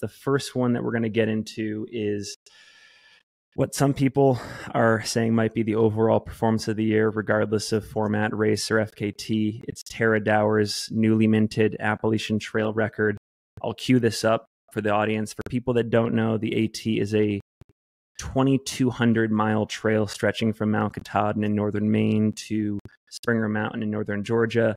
The first one that we're going to get into is what some people are saying might be the overall performance of the year, regardless of format, race, or FKT. It's Tara Dower's newly minted Appalachian Trail record. I'll cue this up for the audience. For people that don't know, the AT is a 2,200-mile trail stretching from Mount Katahdin in northern Maine to Springer Mountain in northern Georgia.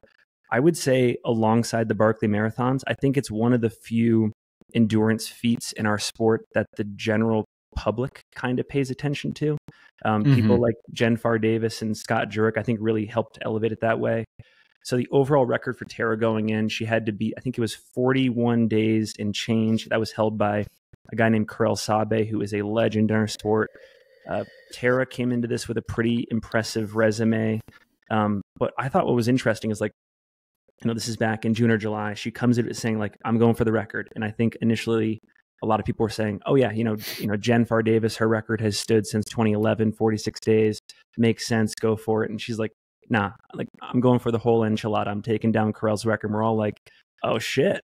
I would say alongside the Barkley Marathons, I think it's one of the few endurance feats in our sport that the general public kind of pays attention to. People like Jen Farr Davis and Scott Jurek, I think, really helped elevate it that way. So the overall record for Tara going in, she had to beat, I think it was 41 days and change. That was held by a guy named Karel Sabe, who is a legend in our sport. Tara came into this with a pretty impressive resume. But I thought what was interesting is, like, this is back in June or July. She comes in saying, like, I'm going for the record. And I think initially a lot of people were saying, oh yeah, Jen Farr Davis, her record has stood since 2011, 46 days. Makes sense. Go for it. And she's like, nah, like, I'm going for the whole enchilada. I'm taking down Karel's record. And we're all like, oh shit.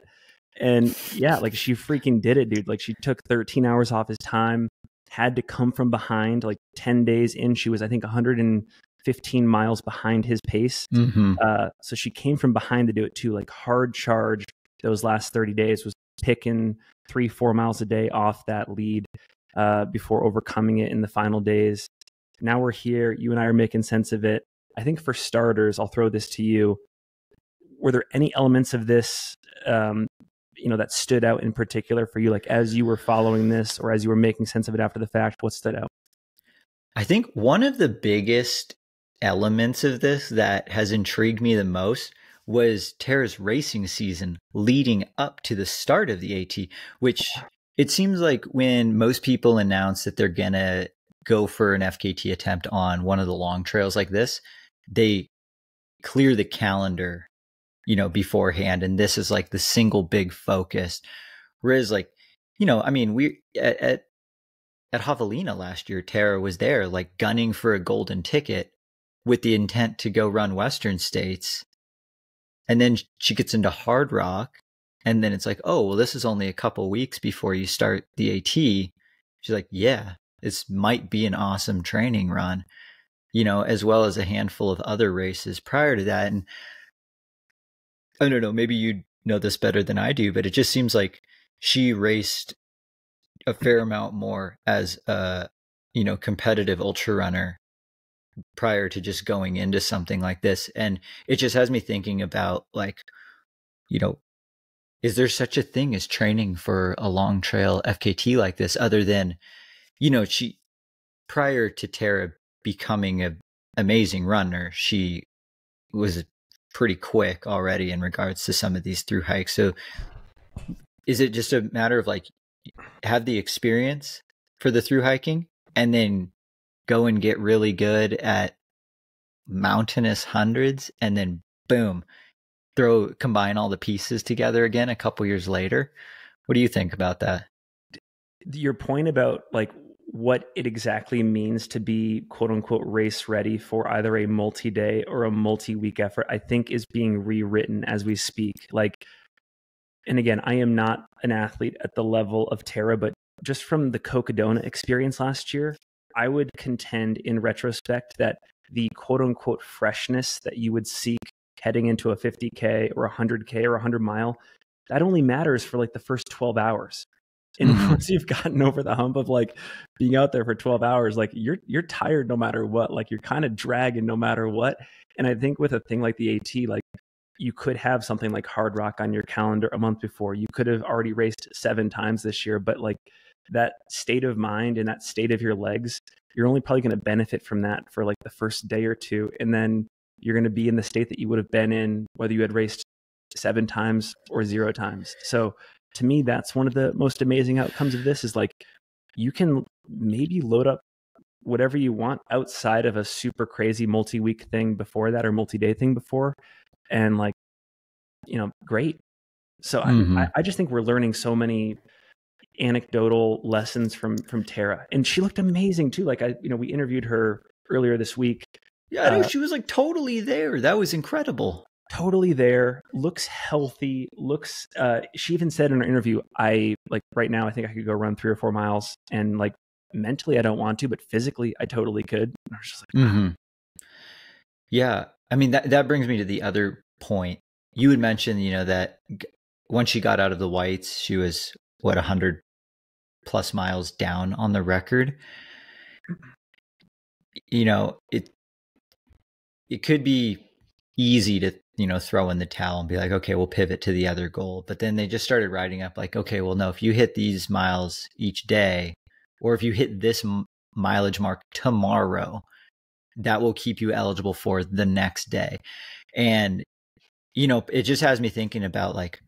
And yeah, like, she freaking did it, dude. Like, she took 13 hours off his time, had to come from behind, like 10 days in. She was, I think, 115 miles behind his pace. So she came from behind to do it too, like hard charge. Those last 30 days was picking 3-4 miles a day off that lead before overcoming it in the final days. Now we're here. You and I are making sense of it. I think for starters, I'll throw this to you. Were there any elements of this, that stood out in particular for you? Like, as you were following this or as you were making sense of it after the fact, what stood out? I think one of the biggest elements of this that has intrigued me the most was Tara's racing season leading up to the start of the AT, which it seems like when most people announce that they're going to go for an FKT attempt on one of the long trails like this, they clear the calendar, beforehand. And this is like the single big focus. Whereas, like, we at Javelina last year, Tara was there, like, gunning for a golden ticket with the intent to go run Western States. And then she gets into Hard Rock, and then it's like, oh, well, this is only a couple weeks before you start the AT. She's like, yeah, this might be an awesome training run, as well as a handful of other races prior to that. And I don't know, maybe you know this better than I do, but it just seems like she raced a fair amount more as a, competitive ultra runner prior to just going into something like this. And it just has me thinking about, like, is there such a thing as training for a long trail FKT like this, other than, she, prior to Tara becoming an amazing runner, she was pretty quick already in regards to some of these through hikes. So is it just a matter of, like, have the experience for the through hiking and then go and get really good at mountainous hundreds, and then boom, combine all the pieces together again a couple years later? What do you think about that? Your point about, like, what it exactly means to be quote unquote race ready for either a multi-day or a multi-week effort, I think is being rewritten as we speak. Like, and again, I am not an athlete at the level of Tara, but just from the Cocodona experience last year, I would contend in retrospect that the quote unquote freshness that you would seek heading into a 50K or 100K or 100 mile, that only matters for like the first 12 hours. And once you've gotten over the hump of, like, being out there for 12 hours, like, you're tired no matter what, like, you're kind of dragging no matter what. And I think with a thing like the AT, like, you could have something like Hard Rock on your calendar a month before. You could have already raced 7 times this year, but, like, that state of mind and that state of your legs, you're only probably going to benefit from that for, like, the first day or two. And then you're going to be in the state that you would have been in whether you had raced 7 times or 0 times. So to me, that's one of the most amazing outcomes of this, is, like, you can maybe load up whatever you want outside of a super crazy multi-week thing before that or multi-day thing before. And, like, great. So I just think we're learning so many anecdotal lessons from Tara, and she looked amazing too. Like, we interviewed her earlier this week. Yeah, I know, she was, like, totally there. That was incredible. totally there, looks healthy, looks, she even said in her interview, I like right now, I think I could go run 3 or 4 miles, and like mentally I don't want to, but physically I totally could. And I was just like, wow. Yeah. I mean, that brings me to the other point. You had mentioned, that once she got out of the whites, she was 100 plus miles down on the record. It could be easy to, throw in the towel and be like, okay, we'll pivot to the other goal. But then they just started writing up like, okay, well, no, if you hit these miles each day, or if you hit this mileage mark tomorrow, that will keep you eligible for the next day. And, it just has me thinking about like,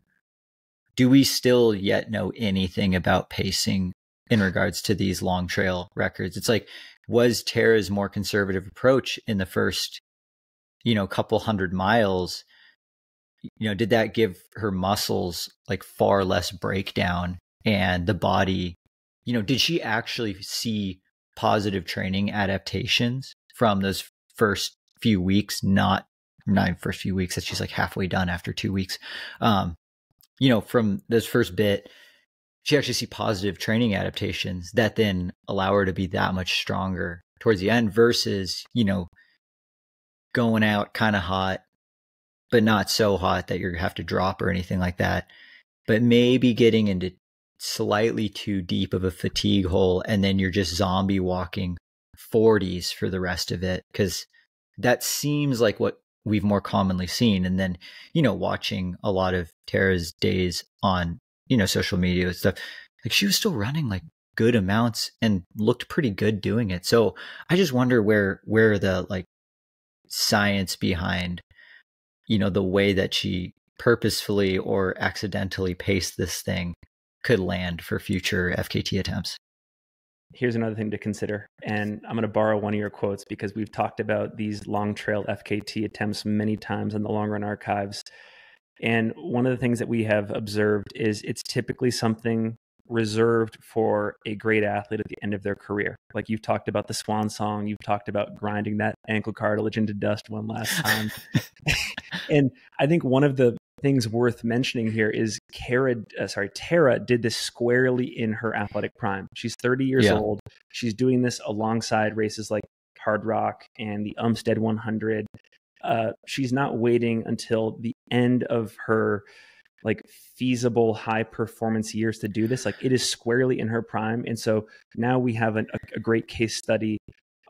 do we still yet know anything about pacing in regards to these long trail records? It's like, was Tara's more conservative approach in the first, couple 100 miles, did that give her muscles like far less breakdown, and the body, did she actually see positive training adaptations from those first few weeks? Not even first few weeks, that she's like halfway done after 2 weeks. From this first bit, she actually see positive training adaptations that then allow her to be that much stronger towards the end versus, going out kind of hot, but not so hot that you have to drop or anything like that, but maybe getting into slightly too deep of a fatigue hole, and then you're just zombie walking 40s for the rest of it, because that seems like what we've more commonly seen. And then, watching a lot of Tara's days on, social media and stuff, like she was still running like good amounts and looked pretty good doing it. So I just wonder where the like science behind, the way that she purposefully or accidentally paced this thing could land for future FKT attempts. Here's another thing to consider, and I'm going to borrow one of your quotes because we've talked about these long trail FKT attempts many times in the Long Run archives. And one of the things that we have observed is it's typically something reserved for a great athlete at the end of their career. Like you've talked about the swan song, you've talked about grinding that ankle cartilage into dust one last time. And I think one of the things worth mentioning here is Tara did this squarely in her athletic prime. She's 30 years old. She's doing this alongside races like Hard Rock and the Umstead 100. She's not waiting until the end of her like feasible high performance years to do this. Like it is squarely in her prime. And so now we have a great case study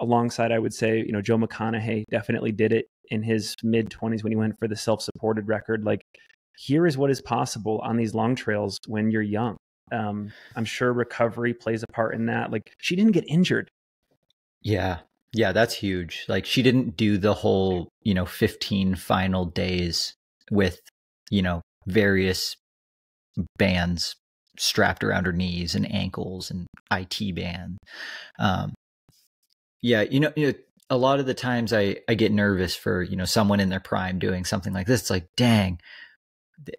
alongside, I would say, Joe McConaughey definitely did it in his mid 20s when he went for the self-supported record. Like here is what is possible on these long trails when you're young. I'm sure recovery plays a part in that. Like she didn't get injured. Yeah, that's huge. Like she didn't do the whole, 15 final days with, various bands strapped around her knees and ankles and IT band. A lot of the times I get nervous for, someone in their prime doing something like this. It's like, dang,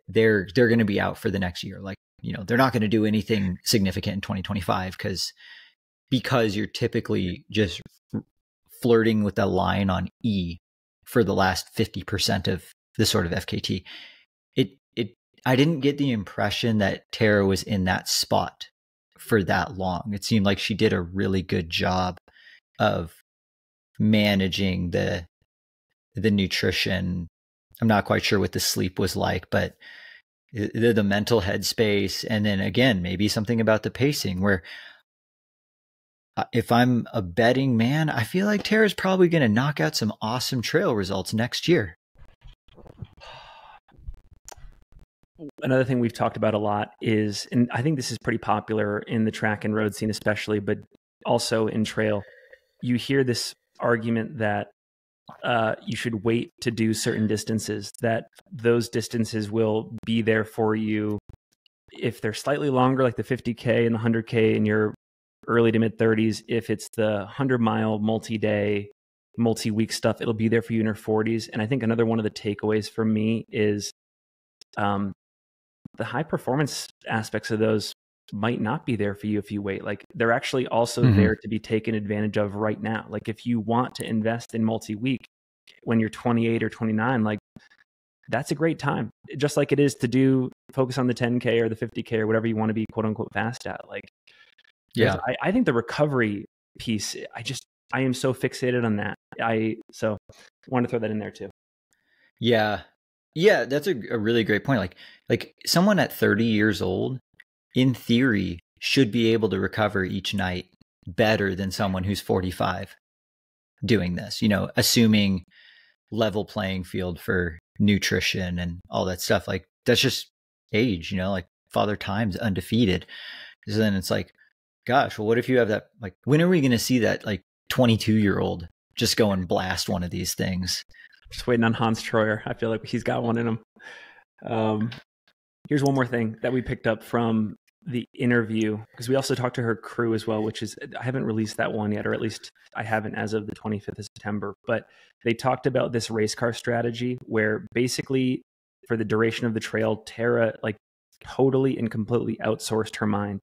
they're going to be out for the next year. Like, they're not going to do anything significant in 2025 because you're typically just flirting with a line on E for the last 50% of the sort of FKT. I didn't get the impression that Tara was in that spot for that long. It seemed like she did a really good job of managing the nutrition. I'm not quite sure what the sleep was like, but the mental headspace. And then again, maybe something about the pacing where if I'm a betting man, I feel like Tara's probably going to knock out some awesome trail results next year. Another thing we've talked about a lot is, and I think this is pretty popular in the track and road scene especially, but also in trail, you hear this argument that you should wait to do certain distances, that those distances will be there for you if they're slightly longer, like the 50K and the 100K in your early to mid 30s. If it's the 100-mile multi-day, multi-week stuff, it'll be there for you in your 40s. And I think another one of the takeaways for me is the high performance aspects of those might not be there for you if you wait. Like they're actually also there to be taken advantage of right now. Like if you want to invest in multi-week when you're 28 or 29, like that's a great time. Just like it is to focus on the 10K or the 50K or whatever you want to be quote unquote fast at. Like, Yeah. I think the recovery piece, I am so fixated on that. So want to throw that in there too. Yeah. Yeah. That's a really great point. Like someone at 30 years old, in theory, should be able to recover each night better than someone who's 45 doing this, assuming level playing field for nutrition and all that stuff. Like that's just age, like Father Time's undefeated. So then it's like, gosh, well, what if you have that, like, when are we going to see that like 22-year-old just go and blast one of these things? Just waiting on Hans Troyer. I feel like he's got one in him. Here's one more thing that we picked up from the interview, because we also talked to her crew as well, which is, I haven't released that one yet, or at least I haven't as of the 25th of September, but they talked about this race car strategy where basically for the duration of the trail, Tara like totally and completely outsourced her mind.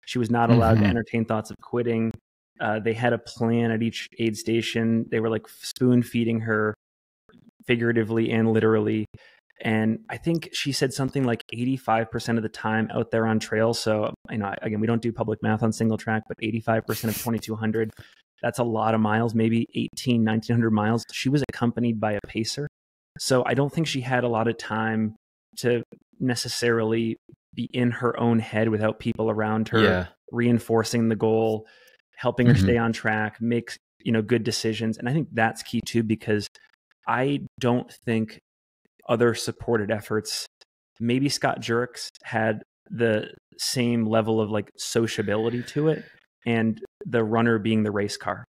She was not allowed to entertain thoughts of quitting. They had a plan at each aid station. They were like spoon feeding her figuratively and literally. And I think she said something like 85% of the time out there on trail. So, again, we don't do public math on Singletrack, but 85% of 2,200, that's a lot of miles, maybe 1,900 miles. She was accompanied by a pacer. So I don't think she had a lot of time to necessarily be in her own head without people around her, reinforcing the goal, helping her stay on track, make, good decisions. And I think that's key too, because I don't think other supported efforts, maybe Scott Jureks had the same level of like sociability to it, and the runner being the race car.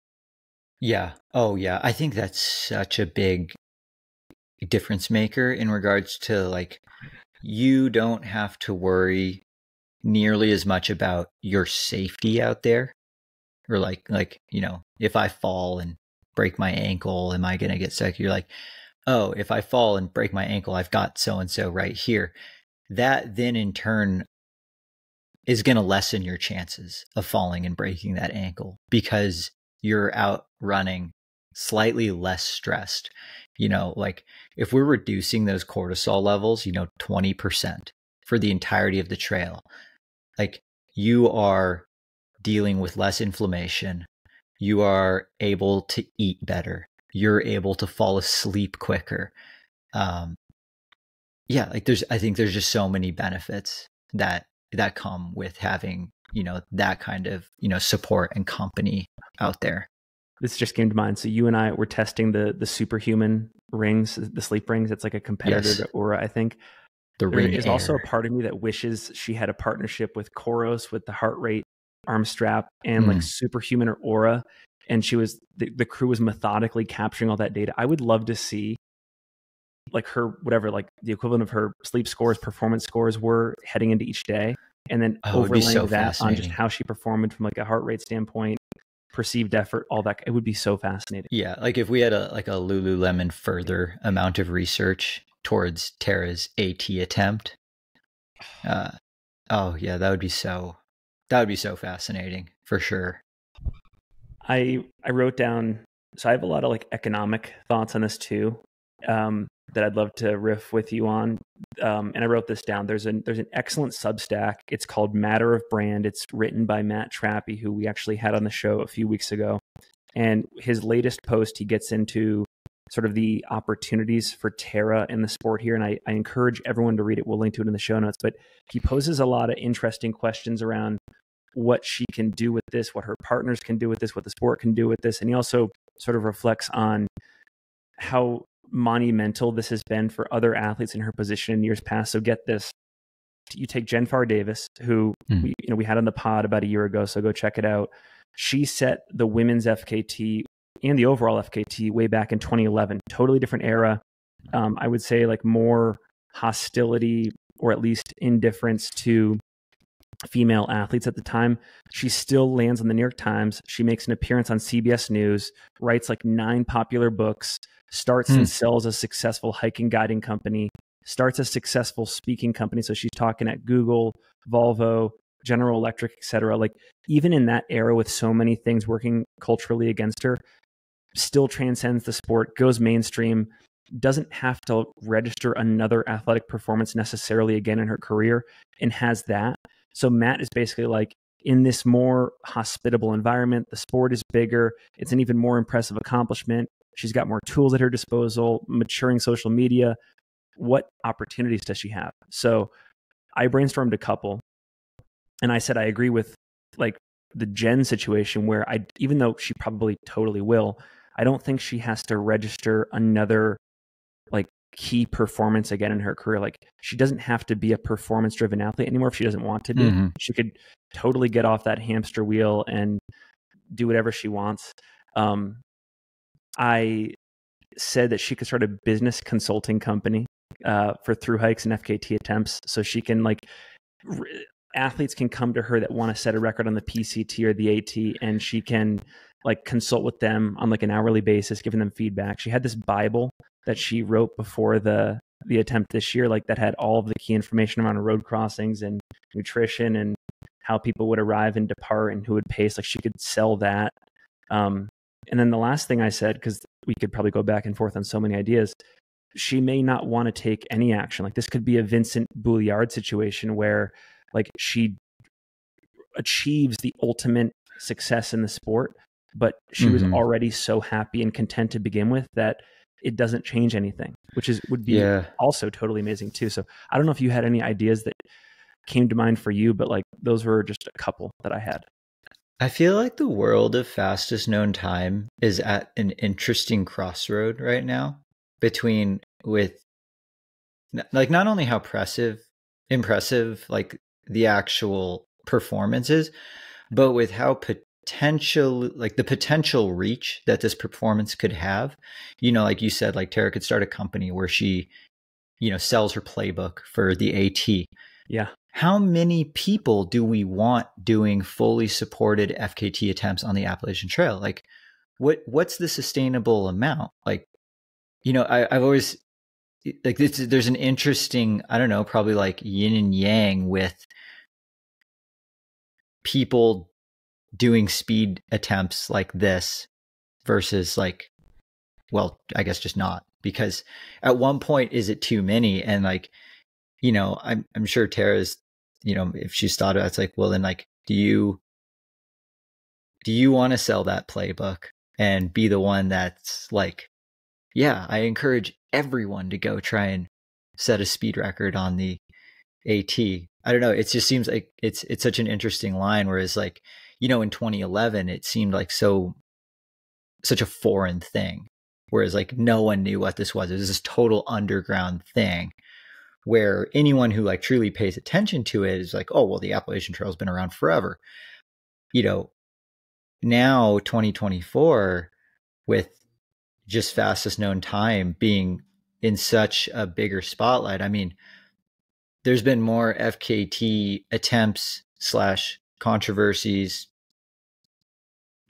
Yeah. Oh yeah. I think that's such a big difference maker in regards to like, you don't have to worry nearly as much about your safety out there, or like, if I fall and break my ankle, am I going to get sick? You're like, oh, if I fall and break my ankle, I've got so-and-so right here. That then in turn is going to lessen your chances of falling and breaking that ankle because you're out running slightly less stressed. Like if we're reducing those cortisol levels, 20% for the entirety of the trail, like you are dealing with less inflammation. You are able to eat better. You're able to fall asleep quicker. Like I think there's just so many benefits that come with having, that kind of, support and company out there. This just came to mind. So you and I were testing the superhuman rings, the sleep rings. It's like a competitor to Aura, I think. There is also a part of me that wishes she had a partnership with Koros with the heart rate arm strap and like superhuman or Aura. And the crew was methodically capturing all that data. I would love to see like her, whatever, like the equivalent of her sleep scores, performance scores were heading into each day. And then overlaying that on just how she performed from like a heart rate standpoint, perceived effort, all that. It would be so fascinating. Yeah. Like if we had a Lululemon further amount of research towards Tara's AT attempt. Oh yeah, that would be so fascinating for sure. I wrote down, so I have a lot of like economic thoughts on this too, that I'd love to riff with you on. And I wrote this down. There's an excellent Substack. It's called Matter of Brand. It's written by Matt Trappy, who we actually had on the show a few weeks ago. And his latest post, he gets into sort of the opportunities for Tara in the sport here. And I encourage everyone to read it. We'll link to it in the show notes. But he poses a lot of interesting questions around what she can do with this, what her partners can do with this, what the sport can do with this. And he also sort of reflects on how monumental this has been for other athletes in her position in years past. So get this. You take Jen Farr Davis, who we had on the pod about a year ago, so go check it out. She set the women's FKT and the overall FKT way back in 2011. Totally different era. I would say like more hostility or at least indifference to female athletes at the time. She still lands on the New York Times. She makes an appearance on CBS News, writes like 9 popular books, starts and sells a successful hiking guiding company, starts a successful speaking company. So she's talking at Google, Volvo, General Electric, etc. Like even in that era with so many things working culturally against her, still transcends the sport, goes mainstream, doesn't have to register another athletic performance necessarily again in her career, and has that. So Matt is basically like, in this more hospitable environment, the sport is bigger. It's an even more impressive accomplishment. She's got more tools at her disposal, maturing social media. What opportunities does she have? So I brainstormed a couple, and I said, I agree with like the Jen situation where even though she probably totally will, I don't think she has to register another like key performance again in her career. Like, she doesn't have to be a performance driven athlete anymore if she doesn't want to be. Mm-hmm. She could totally get off that hamster wheel and do whatever she wants. I said that she could start a business consulting company for through hikes and FKT attempts. So she can athletes can come to her that want to set a record on the PCT or the AT, and she can like consult with them on like an hourly basis, giving them feedback. She had this Bible that she wrote before the attempt this year, like that had all of the key information around road crossings and nutrition and how people would arrive and depart and who would pace. Like, she could sell that. And then the last thing I said, because we could probably go back and forth on so many ideas, she may not want to take any action. Like, this could be a Vincent Bouliard situation where like she achieves the ultimate success in the sport, but she was already so happy and content to begin with that it doesn't change anything, which would be also totally amazing too. So I don't know if you had any ideas that came to mind for you, but like those were just a couple that I had. I feel like the world of fastest known time is at an interesting crossroad right now between with like not only how impressive like the actual performances, but with how the potential reach that this performance could have. You know, like you said, like Tara could start a company where she, you know, sells her playbook for the AT. Yeah. How many people do we want doing fully supported FKT attempts on the Appalachian Trail? Like, what's the sustainable amount? Like, you know, I've always like this. There's an interesting, I don't know, probably like yin and yang with people doing speed attempts like this versus like, well, I guess just not, because at one point, is it too many? And like, you know, I'm sure Tara's, you know, if she's thought about it, it's like, well, then like, do you want to sell that playbook and be the one that's like, yeah, I encourage everyone to go try and set a speed record on the AT. I don't know. It just seems like it's such an interesting line. Whereas like, you know, in 2011, it seemed like such a foreign thing. Whereas like no one knew what this was. It was this total underground thing where anyone who like truly pays attention to it is like, oh, well, the Appalachian Trail has been around forever. You know, now 2024 with just fastest known time being in such a bigger spotlight. I mean, there's been more FKT attempts / controversies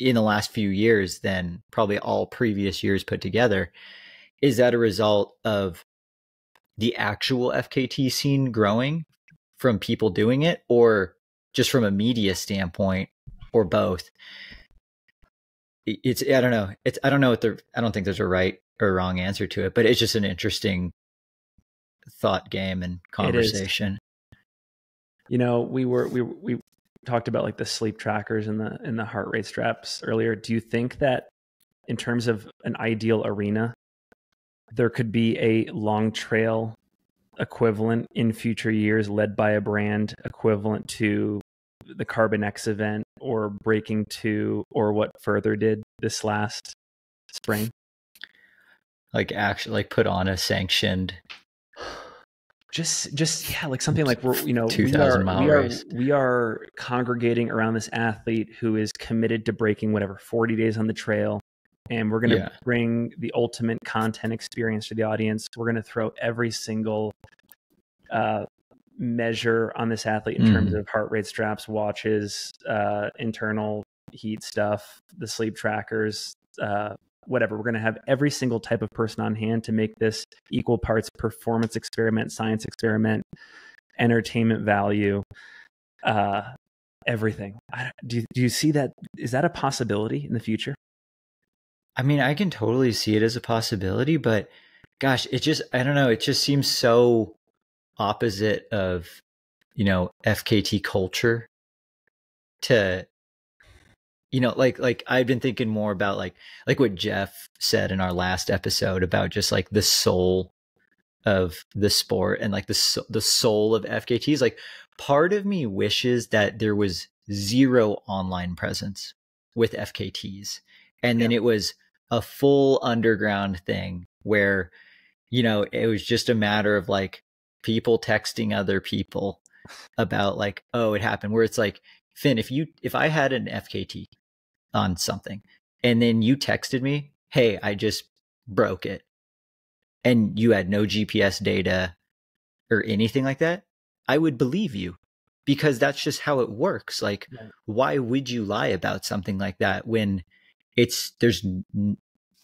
in the last few years than probably all previous years put together. Is that a result of the actual FKT scene growing from people doing it, or just from a media standpoint, or both? I don't know. I don't think there's a right or wrong answer to it, but it's just an interesting thought game and conversation. You know, we talked about like the sleep trackers and the heart rate straps earlier. Do you think that in terms of an ideal arena, there could be a long trail equivalent in future years led by a brand equivalent to the Carbon X event or Breaking 2 or what Further did this last spring? Like actually like put on a sanctioned just yeah, like something like, we're, you know, 2,000-mile race. We are congregating around this athlete who is committed to breaking whatever 40 days on the trail, and we're going to bring the ultimate content experience to the audience. We're going to throw every single measure on this athlete in terms of heart rate straps, watches, internal heat stuff, the sleep trackers, whatever. We're going to have every single type of person on hand to make this equal parts performance experiment, science experiment, entertainment value, everything. Do you see that? Is that a possibility in the future? I mean, I can totally see it as a possibility, but Gosh, I don't know. It just seems so opposite of, FKT culture to, like I've been thinking more about like what Jeff said in our last episode about just like the soul of the sport and like the soul of FKTs. Like part of me wishes that there was zero online presence with FKTs. And then it was a full underground thing where, it was just a matter of like people texting other people about like, oh, it happened, where it's like, Finn, if I had an FKT on something and then you texted me, hey, I just broke it, and you had no GPS data or anything like that, I would believe you, because that's just how it works. Like, why would you lie about something like that when there's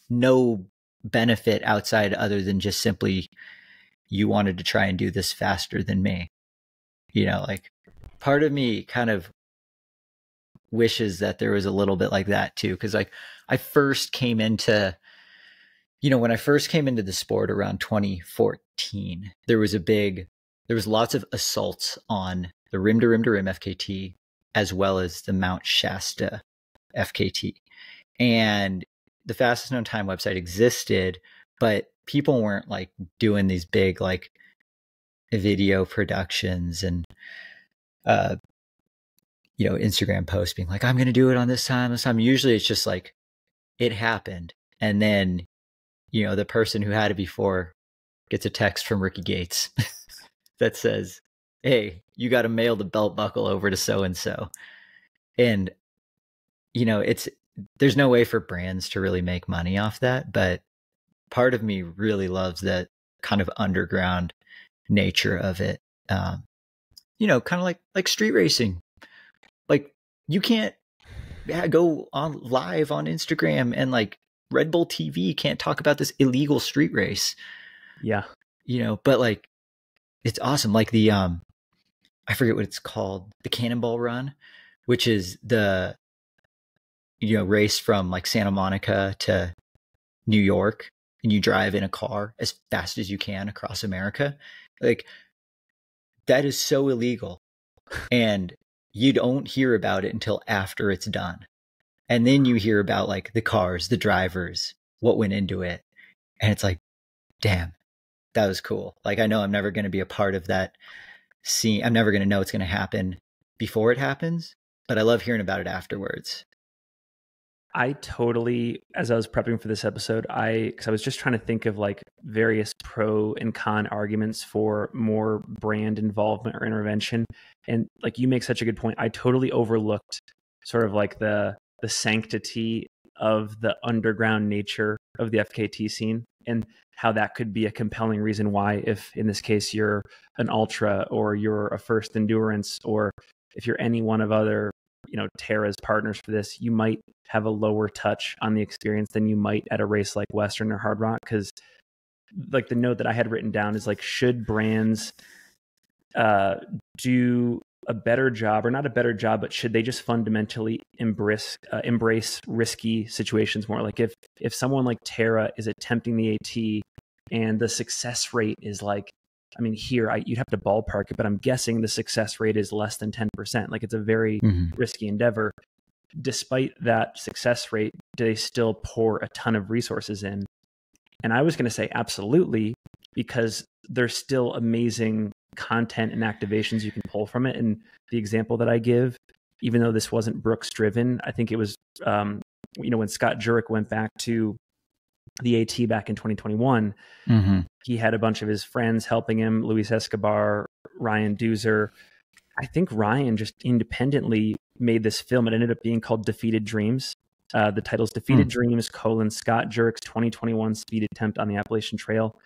no benefit outside other than just simply you wanted to try and do this faster than me? Like part of me kind of wishes that there was a little bit like that too. Cause like I first came into, when I first came into the sport around 2014, there was lots of assaults on the rim to rim to rim FKT, as well as the Mount Shasta FKT. And the fastest known time website existed, but people weren't like doing these big like video productions and Instagram posts being like, I'm going to do it on this time. Usually it's just like it happened, and then the person who had it before gets a text from Ricky Gates that says, hey, you got to mail the belt buckle over to so and so. And there's no way for brands to really make money off that, but part of me really loves that kind of underground nature of it. Kind of like street racing. Like you can't go on live on Instagram, and like Red Bull TV can't talk about this illegal street race. Yeah. But like it's awesome. Like the I forget what it's called, the Cannonball Run, which is the race from like Santa Monica to New York, and you drive in a car as fast as you can across America. Like that is so illegal, and you don't hear about it until after it's done. And then you hear about like the cars, the drivers, what went into it. And it's like, damn, that was cool. Like, I know I'm never going to be a part of that scene. I'm never going to know what's going to happen before it happens, but I love hearing about it afterwards. I totally, as I was prepping for this episode, because I was just trying to think of like various pro and con arguments for more brand involvement or intervention. And like you make such a good point. I totally overlooked sort of like the sanctity of the underground nature of the FKT scene, and how that could be a compelling reason why, if in this case you're an ultra or you're a first endurance, or if you're any one of other Terra's partners for this, you might have a lower touch on the experience than you might at a race like Western or Hard Rock. Because like the note that I had written down is like, should brands do a better job, or not a better job, but should they just fundamentally embrace risky situations more? Like if someone like Terra is attempting the AT and the success rate is like, I mean, you'd have to ballpark it, but I'm guessing the success rate is less than 10%. Like it's a very risky endeavor. Despite that success rate, do they still pour a ton of resources in? And I was going to say absolutely, because there's still amazing content and activations you can pull from it. And the example that I give, even though this wasn't Brooks driven, I think it was, when Scott Jurek went back to the AT back in 2021, he had a bunch of his friends helping him, Luis Escobar, Ryan Doozer. I think Ryan just independently made this film. It ended up being called Defeated Dreams. The title's Defeated Dreams, Scott Jurek's 2021 speed attempt on the Appalachian Trail.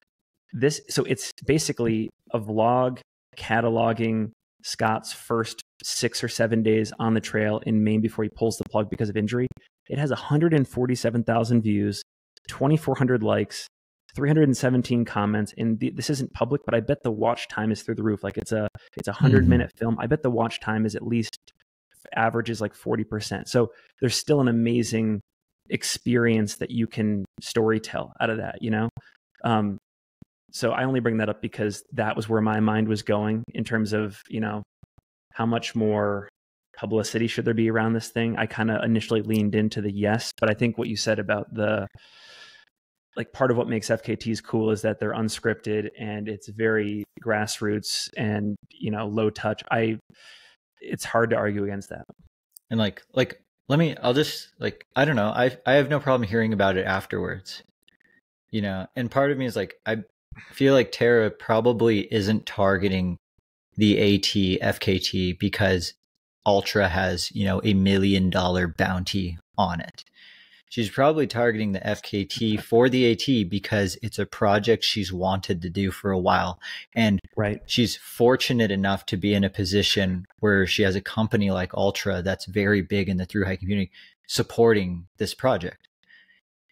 So it's basically a vlog cataloging Scott's first 6 or 7 days on the trail in Maine before he pulls the plug because of injury. It has 147,000 views, 2,400 likes, 317 comments, and this isn't public, but I bet the watch time is through the roof. Like it's a 100-minute film. I bet the watch time is at least averages like 40%. So there's still an amazing experience that you can storytell out of that, So I only bring that up because that was where my mind was going in terms of, how much more publicity should there be around this thing? I kind of initially leaned into the yes, but I think what you said about part of what makes FKTs cool is that they're unscripted and it's very grassroots and, low touch. It's hard to argue against that. And I'll just I don't know. I have no problem hearing about it afterwards, and part of me is I feel like Tara probably isn't targeting the AT FKT because Ultra has, $1 million bounty on it. She's probably targeting the FKT for the AT because it's a project she's wanted to do for a while. And right. She's fortunate enough to be in a position where she has a company like Ultra that's very big in the thru hike community supporting this project.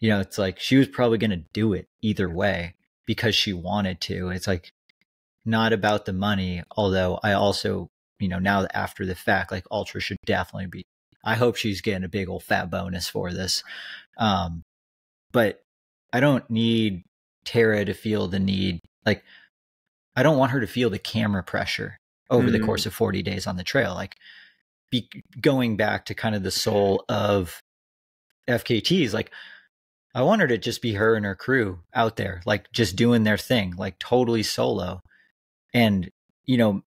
It's she was probably going to do it either way because she wanted to. It's not about the money, although I also, now after the fact, Ultra should definitely be, I hope she's getting a big old fat bonus for this. But I don't need Tara to feel the need. I don't want her to feel the camera pressure over the course of 40 days on the trail. Going back to kind of the soul of FKTs, I want her to just be her and her crew out there, just doing their thing, totally solo. And,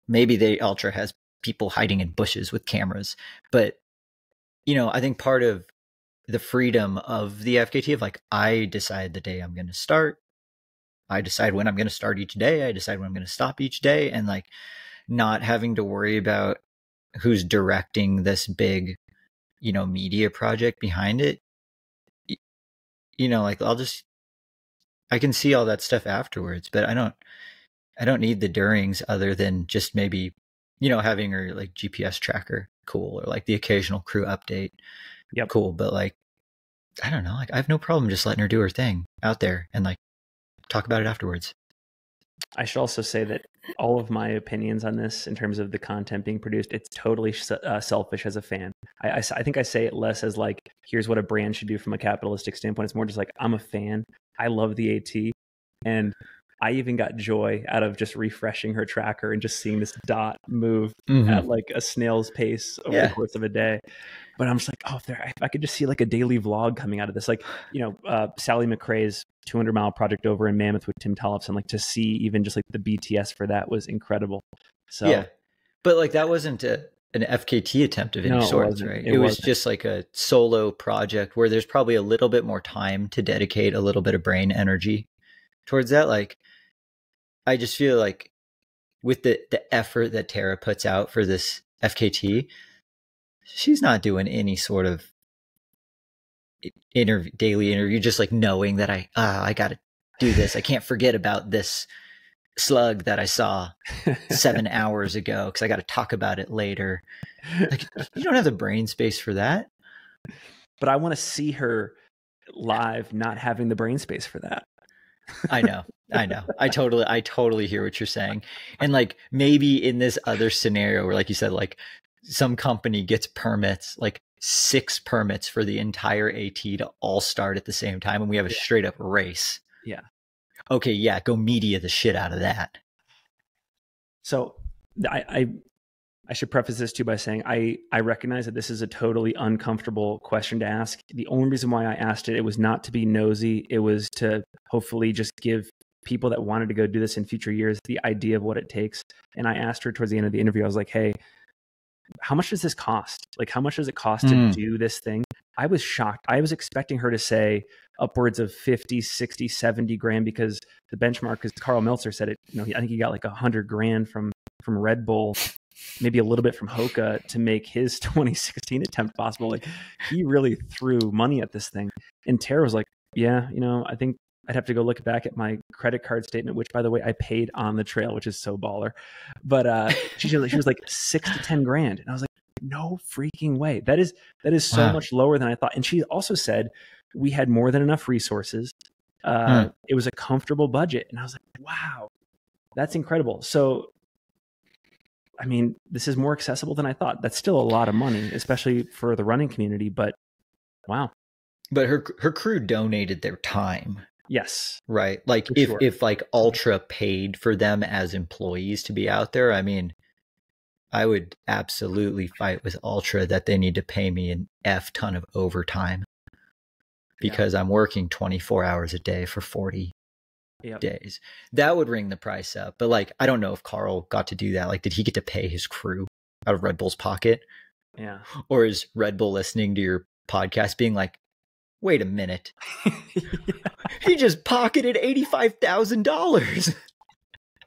maybe Ultra has people hiding in bushes with cameras, but I think part of the freedom of the FKT of I decide the day I'm going to start. I decide when I'm going to start each day. I decide when I'm going to stop each day, and not having to worry about who's directing this big, media project behind it. I can see all that stuff afterwards, but I don't need the durings other than just maybe, having her GPS tracker cool, or the occasional crew update. Yep. Cool. But I don't know, I have no problem just letting her do her thing out there and talk about it afterwards. I should also say that all of my opinions on this in terms of the content being produced, it's totally selfish as a fan. I think I say it less as here's what a brand should do from a capitalistic standpoint. It's more just I'm a fan. I love the AT. And I even got joy out of just refreshing her tracker and just seeing this dot move at a snail's pace over the course of a day. But I'm just if I could just see a daily vlog coming out of this, Sally McRae's 200-mile project over in Mammoth with Tim Tollefson, to see even just the BTS for that was incredible. So yeah, but that wasn't an FKT attempt of any sort, right? It was just a solo project where there's probably a little bit more time to dedicate a little bit of brain energy towards that. I just feel with the effort that Tara puts out for this FKT, she's not doing any sort of daily interview, just knowing that I got to do this. I can't forget about this slug that I saw 7 hours ago because I got to talk about it later. You don't have the brain space for that. But I want to see her live not having the brain space for that. I know. I totally hear what you're saying. And maybe in this other scenario where you said, some company gets permits, 6 permits for the entire AT to all start at the same time, and we have a straight up race. Yeah. Okay. Yeah. Go media the shit out of that. So I should preface this too by saying I recognize that this is a totally uncomfortable question to ask. The only reason why I asked it was not to be nosy. It was to hopefully just give people that wanted to go do this in future years the idea of what it takes. And I asked her towards the end of the interview, I was like, hey, how much does this cost? How much does it cost to do this thing? I was shocked. I was expecting her to say upwards of 50, 60, 70 grand because the benchmark, as Carl Meltzer said it, I think he got $100 grand from Red Bull, maybe a little bit from Hoka to make his 2016 attempt possible. He really threw money at this thing. And Tara was like, yeah, I think I'd have to go look back at my credit card statement, which, by the way, I paid on the trail, which is so baller. But she was like 6 to 10 grand. And I was like, no freaking way. That is so much lower than I thought. And she also said we had more than enough resources. It was a comfortable budget. And I was like, wow, that's incredible. So, I mean, this is more accessible than I thought. That's still a lot of money, especially for the running community. But wow. But her crew donated their time Yes, Right. Like for if sure. if like Ultra paid for them as employees to be out there, I mean, I would absolutely fight with Ultra that they need to pay me an F ton of overtime because I'm working 24 hours a day for 40 days. That would ring the price up. But like, I don't know if Carl got to do that. Like, did he get to pay his crew out of Red Bull's pocket? Yeah. Or is Red Bull listening to your podcast being like, wait a minute, he just pocketed $85,000.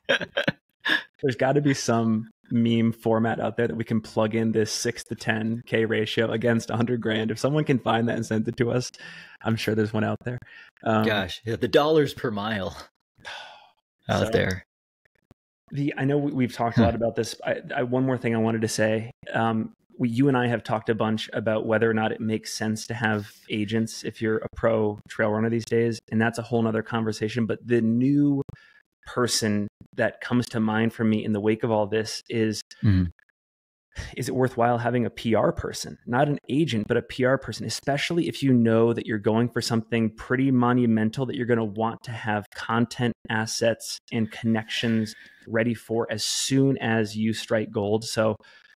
There's got to be some meme format out there that we can plug in this 6 to 10K ratio against 100 grand. If someone can find that and send it to us, I'm sure there's one out there. Gosh, the dollars per mile out there. I know we've talked a lot about this. One more thing I wanted to say. You and I have talked a bunch about whether or not it makes sense to have agents if you're a pro trail runner these days. And that's a whole nother conversation. But the new person that comes to mind for me in the wake of all this is it worthwhile having a PR person, not an agent, but a PR person, especially if you know that you're going for something pretty monumental that you're going to want to have content, assets, and connections ready for as soon as you strike gold. So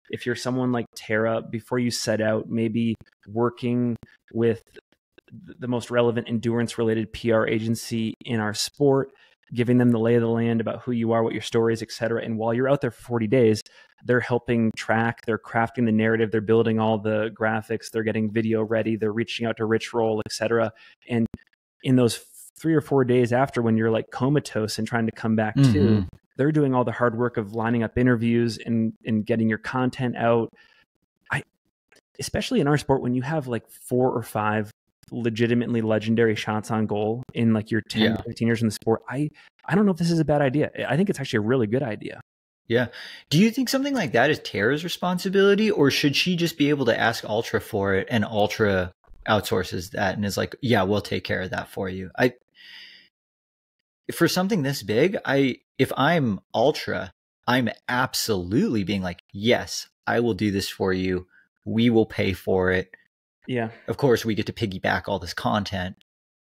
if you're someone like Tara, before you set out, maybe working with the most relevant endurance related PR agency in our sport, giving them the lay of the land about who you are, what your story is, et cetera. And while you're out there for 40 days, they're helping track, they're crafting the narrative, they're building all the graphics, they're getting video ready, they're reaching out to Rich Roll, et cetera. And in those 3 or 4 days after, when you're like comatose and trying to come back to, they're doing all the hard work of lining up interviews and getting your content out. Especially in our sport, when you have like 4 or 5 legitimately legendary shots on goal in like your 10 to 15 years in the sport, I don't know if this is a bad idea. I think it's actually a really good idea. Yeah. Do you think something like that is Tara's responsibility, or should she just be able to ask Ultra for it and Ultra outsources that and is like, yeah, we'll take care of that for you? For something this big, if I'm Ultra, I'm absolutely being like, yes, I will do this for you. We will pay for it. Yeah. Of course, we get to piggyback all this content,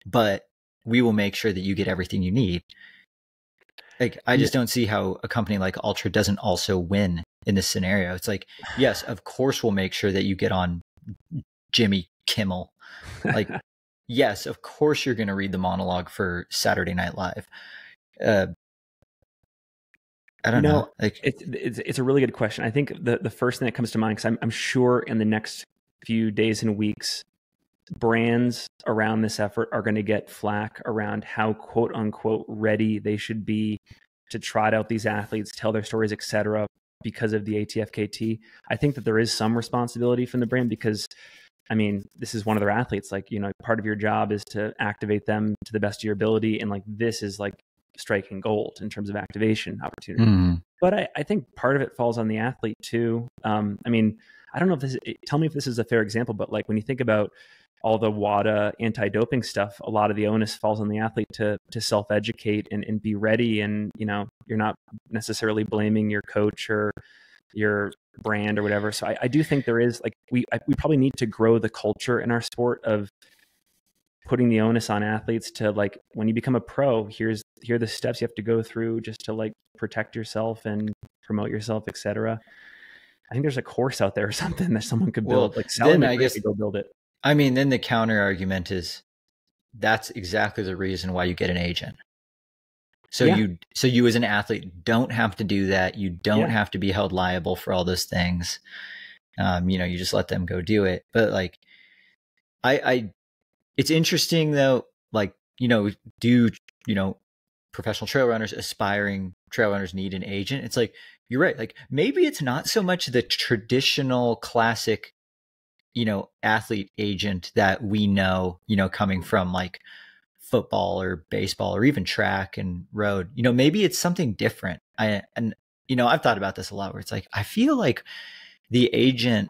but we will make sure that you get everything you need. Like, I just don't see how a company like Ultra doesn't also win in this scenario. It's like, yes, of course, we'll make sure that you get on Jimmy Kimmel. Like, yes, of course, you're going to read the monologue for Saturday Night Live. I don't know. Like, it's a really good question. I think the first thing that comes to mind, because I'm sure in the next few days and weeks, brands around this effort are going to get flack around how quote unquote ready they should be to trot out these athletes, tell their stories, etc., because of the ATFKT. I think that there is some responsibility from the brand because, I mean, this is one of their athletes. Like, you know, part of your job is to activate them to the best of your ability. And like, this is like striking gold in terms of activation opportunity. But I think part of it falls on the athlete too. I mean, I don't know if tell me if this is a fair example, but like when you think about all the WADA anti-doping stuff, a lot of the onus falls on the athlete to self-educate and be ready. And, you know, you're not necessarily blaming your coach or your brand or whatever. So I do think there is like, we probably need to grow the culture in our sport of putting the onus on athletes to like, when you become a pro, here are the steps you have to go through just to like protect yourself and promote yourself, etc. I think there's a course out there or something that someone could build. Like Sally McRae could go build it. I mean, then the counter argument is that's exactly the reason why you get an agent. So you as an athlete don't have to do that. You don't have to be held liable for all those things. You know, you just let them go do it. But like, it's interesting though, like, you know, professional trail runners, aspiring trail runners need an agent? It's like, you're right. Like maybe it's not so much the traditional classic, you know, athlete agent that we know, you know, coming from like football or baseball or even track and road. You know, maybe it's something different. You know, I've thought about this a lot where it's like, I feel like the agent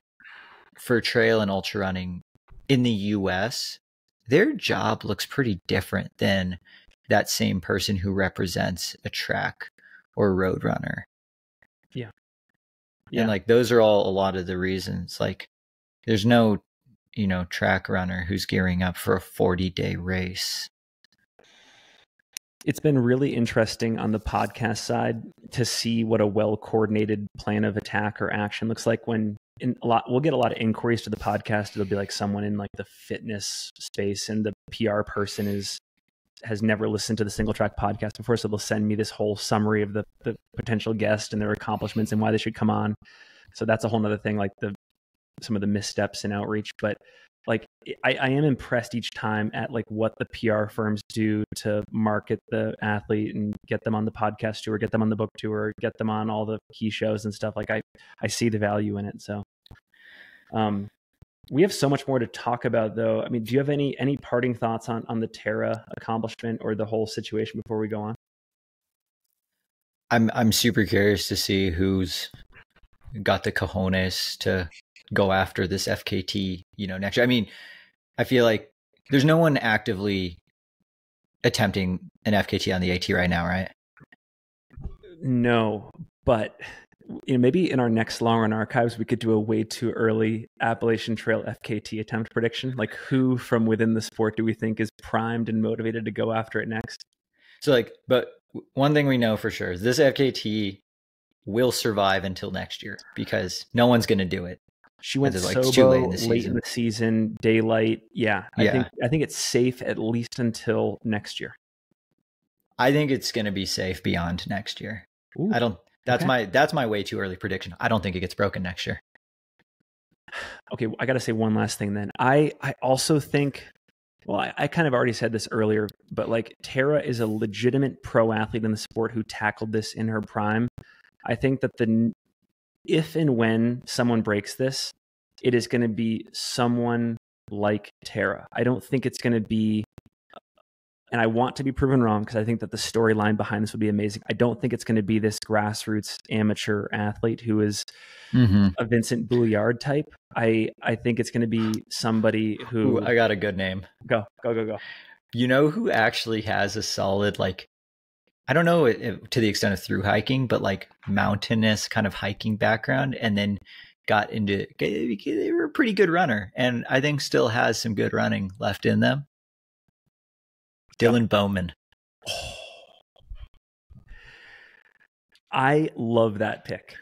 for trail and ultra running in the US, their job looks pretty different than that same person who represents a track or road runner. Yeah. And like, those are all a lot of the reasons. Like, there's no, you know, track runner who's gearing up for a 40-day race. It's been really interesting on the podcast side to see what a well-coordinated plan of attack or action looks like when we'll get a lot of inquiries to the podcast. It'll be like someone in like the fitness space, and the PR person has never listened to the Singletrack podcast before. So they'll send me this whole summary of the potential guest and their accomplishments and why they should come on. So that's a whole nother thing, like some of the missteps in outreach. But like, I am impressed each time at like what the PR firms do to market the athlete and get them on the podcast tour, get them on the book tour, get them on all the key shows and stuff. Like I see the value in it. So, we have so much more to talk about though. I mean, do you have any parting thoughts on the Tara accomplishment or the whole situation before we go on? I'm super curious to see who's got the cojones to go after this FKT, next year. I mean, I feel like there's no one actively attempting an FKT on the AT right now, right? No, but maybe in our next long run archives, we could do a way too early Appalachian Trail FKT attempt prediction. Like, who from within the sport do we think is primed and motivated to go after it next? So but one thing we know for sure is this FKT will survive until next year because no one's going to do it. She went too late in the season, daylight. Yeah. I think it's safe at least until next year. I think it's going to be safe beyond next year. Ooh, that's my way too early prediction. I don't think it gets broken next year. Okay. I got to say one last thing then. I also think, well, I kind of already said this earlier, but like Tara is a legitimate pro athlete in the sport who tackled this in her prime. I think that if and when someone breaks this, it is going to be someone like Tara. I don't think it's going to be, and I want to be proven wrong because I think that the storyline behind this would be amazing. I don't think it's going to be this grassroots amateur athlete who is a Vincent Bouillard type. I think it's going to be somebody who... Ooh, I got a good name. Go. You know who actually has a solid, like, I don't know to the extent of through hiking, but like mountainous kind of hiking background, and then they were a pretty good runner, and I think still has some good running left in them. Dylan Bowman. Oh. I love that pick.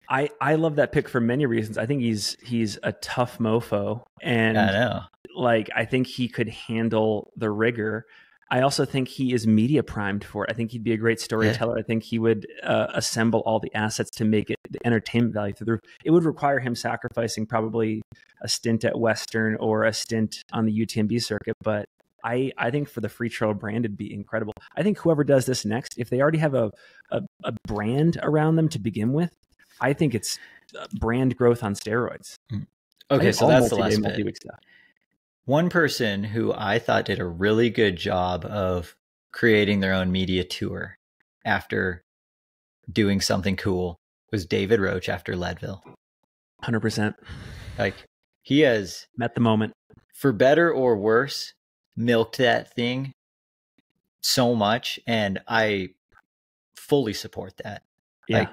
I love that pick for many reasons. I think he's a tough mofo, and I know. Like, I think he could handle the rigor. I also think he is media primed for it. I think he'd be a great storyteller. Yeah. I think he would assemble all the assets to make it the entertainment value through the roof. It would require him sacrificing probably a stint at Western or a stint on the UTMB circuit. But I think for the free trail brand, it'd be incredible. I think whoever does this next, if they already have a brand around them to begin with, I think it's brand growth on steroids. Okay, so that's the last bit. Stuff. One person who I thought did a really good job of creating their own media tour after doing something cool was David Roach after Leadville. 100%. Like, he has met the moment, for better or worse, milked that thing so much, and I fully support that. Yeah. Like,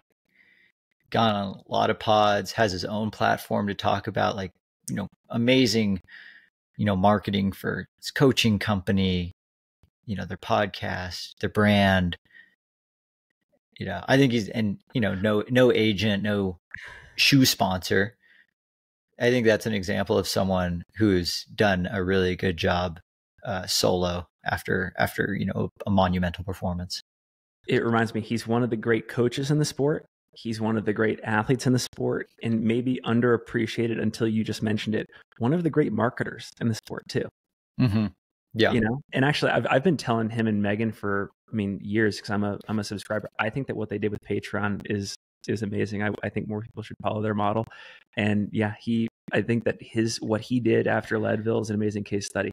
gone on a lot of pods, has his own platform to talk about, like, amazing marketing for his coaching company, their podcast, their brand. I think he's, and no agent, no shoe sponsor. I think that's an example of someone who's done a really good job solo after a monumental performance. It reminds me, he's one of the great coaches in the sport. He's one of the great athletes in the sport, and maybe underappreciated until you just mentioned it, one of the great marketers in the sport too. Mm-hmm. Yeah. And actually I've been telling him and Megan for, years, because I'm a subscriber. I think that what they did with Patreon is amazing. I think more people should follow their model. And yeah, I think that what he did after Leadville is an amazing case study.